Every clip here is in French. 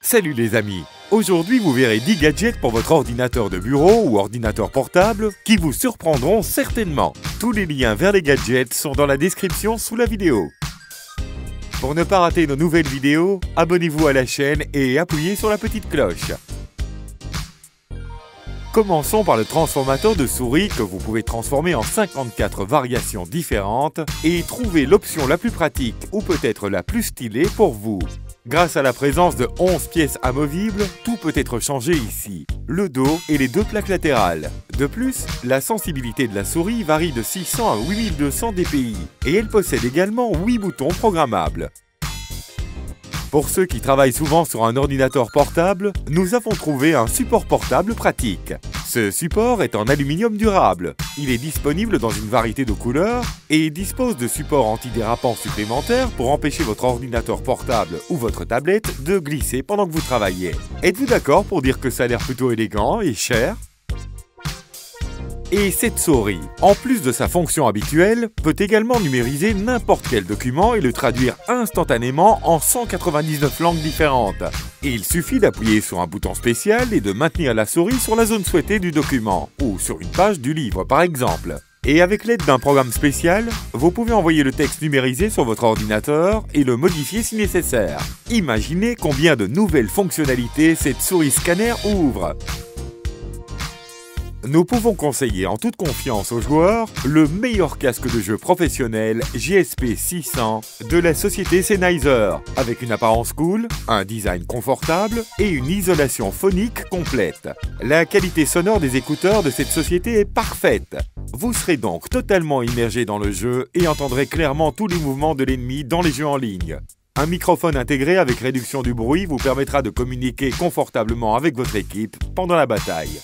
Salut les amis! Aujourd'hui vous verrez 10 gadgets pour votre ordinateur de bureau ou ordinateur portable qui vous surprendront certainement. Tous les liens vers les gadgets sont dans la description sous la vidéo. Pour ne pas rater nos nouvelles vidéos, abonnez-vous à la chaîne et appuyez sur la petite cloche. Commençons par le transformateur de souris que vous pouvez transformer en 54 variations différentes et trouver l'option la plus pratique ou peut-être la plus stylée pour vous. Grâce à la présence de 11 pièces amovibles, tout peut être changé ici, le dos et les deux plaques latérales. De plus, la sensibilité de la souris varie de 600 à 8200 dpi et elle possède également 8 boutons programmables. Pour ceux qui travaillent souvent sur un ordinateur portable, nous avons trouvé un support portable pratique. Ce support est en aluminium durable. Il est disponible dans une variété de couleurs et dispose de supports antidérapants supplémentaires pour empêcher votre ordinateur portable ou votre tablette de glisser pendant que vous travaillez. Êtes-vous d'accord pour dire que ça a l'air plutôt élégant et cher ? Et cette souris, en plus de sa fonction habituelle, peut également numériser n'importe quel document et le traduire instantanément en 199 langues différentes. Et il suffit d'appuyer sur un bouton spécial et de maintenir la souris sur la zone souhaitée du document, ou sur une page du livre par exemple. Et avec l'aide d'un programme spécial, vous pouvez envoyer le texte numérisé sur votre ordinateur et le modifier si nécessaire. Imaginez combien de nouvelles fonctionnalités cette souris scanner ouvre. Nous pouvons conseiller en toute confiance aux joueurs le meilleur casque de jeu professionnel GSP 600 de la société Sennheiser, avec une apparence cool, un design confortable et une isolation phonique complète. La qualité sonore des écouteurs de cette société est parfaite. Vous serez donc totalement immergé dans le jeu et entendrez clairement tous les mouvements de l'ennemi dans les jeux en ligne. Un microphone intégré avec réduction du bruit vous permettra de communiquer confortablement avec votre équipe pendant la bataille.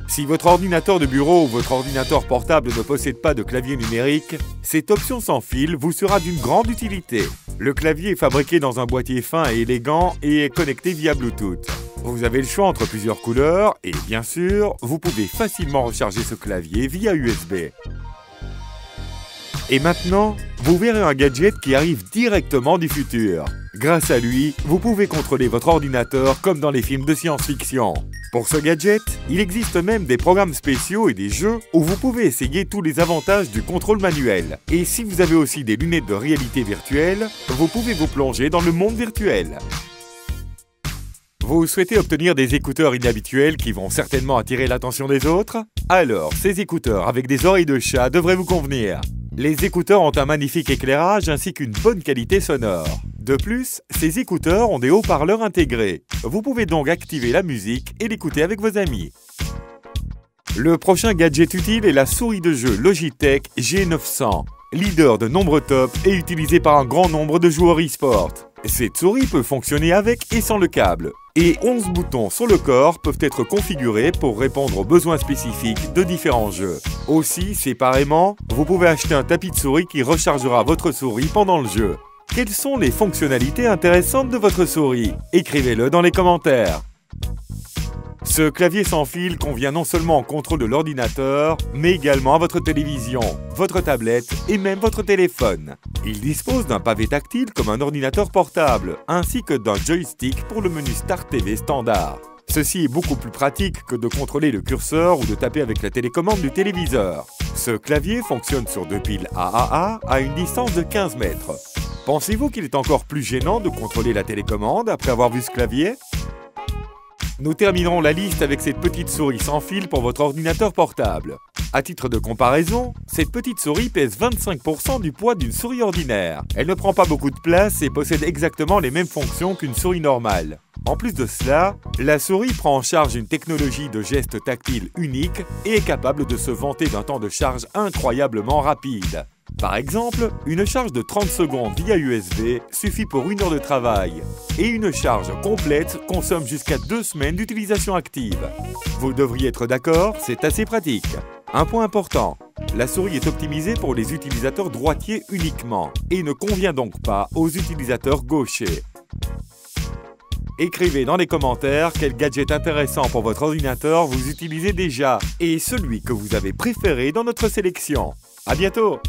Si votre ordinateur de bureau ou votre ordinateur portable ne possède pas de clavier numérique, cette option sans fil vous sera d'une grande utilité. Le clavier est fabriqué dans un boîtier fin et élégant et est connecté via Bluetooth. Vous avez le choix entre plusieurs couleurs et bien sûr, vous pouvez facilement recharger ce clavier via USB. Et maintenant, vous verrez un gadget qui arrive directement du futur. Grâce à lui, vous pouvez contrôler votre ordinateur comme dans les films de science-fiction. Pour ce gadget, il existe même des programmes spéciaux et des jeux où vous pouvez essayer tous les avantages du contrôle manuel. Et si vous avez aussi des lunettes de réalité virtuelle, vous pouvez vous plonger dans le monde virtuel. Vous souhaitez obtenir des écouteurs inhabituels qui vont certainement attirer l'attention des autres? Alors, ces écouteurs avec des oreilles de chat devraient vous convenir. Les écouteurs ont un magnifique éclairage ainsi qu'une bonne qualité sonore. De plus, ces écouteurs ont des haut-parleurs intégrés. Vous pouvez donc activer la musique et l'écouter avec vos amis. Le prochain gadget utile est la souris de jeu Logitech G900, leader de nombreux tops et utilisée par un grand nombre de joueurs e-sport. Cette souris peut fonctionner avec et sans le câble. Et 11 boutons sur le corps peuvent être configurés pour répondre aux besoins spécifiques de différents jeux. Aussi, séparément, vous pouvez acheter un tapis de souris qui rechargera votre souris pendant le jeu. Quelles sont les fonctionnalités intéressantes de votre souris? Écrivez-le dans les commentaires. Ce clavier sans fil convient non seulement au contrôle de l'ordinateur, mais également à votre télévision, votre tablette et même votre téléphone. Il dispose d'un pavé tactile comme un ordinateur portable, ainsi que d'un joystick pour le menu Start TV standard. Ceci est beaucoup plus pratique que de contrôler le curseur ou de taper avec la télécommande du téléviseur. Ce clavier fonctionne sur deux piles AAA à une distance de 15 mètres. Pensez-vous qu'il est encore plus gênant de contrôler la télécommande après avoir vu ce clavier ? Nous terminerons la liste avec cette petite souris sans fil pour votre ordinateur portable. À titre de comparaison, cette petite souris pèse 25% du poids d'une souris ordinaire. Elle ne prend pas beaucoup de place et possède exactement les mêmes fonctions qu'une souris normale. En plus de cela, la souris prend en charge une technologie de geste tactile unique et est capable de se vanter d'un temps de charge incroyablement rapide. Par exemple, une charge de 30 secondes via USB suffit pour 1 heure de travail et une charge complète consomme jusqu'à 2 semaines d'utilisation active. Vous devriez être d'accord, c'est assez pratique. Un point important, la souris est optimisée pour les utilisateurs droitiers uniquement et ne convient donc pas aux utilisateurs gauchers. Écrivez dans les commentaires quel gadget intéressant pour votre ordinateur vous utilisez déjà et celui que vous avez préféré dans notre sélection. À bientôt!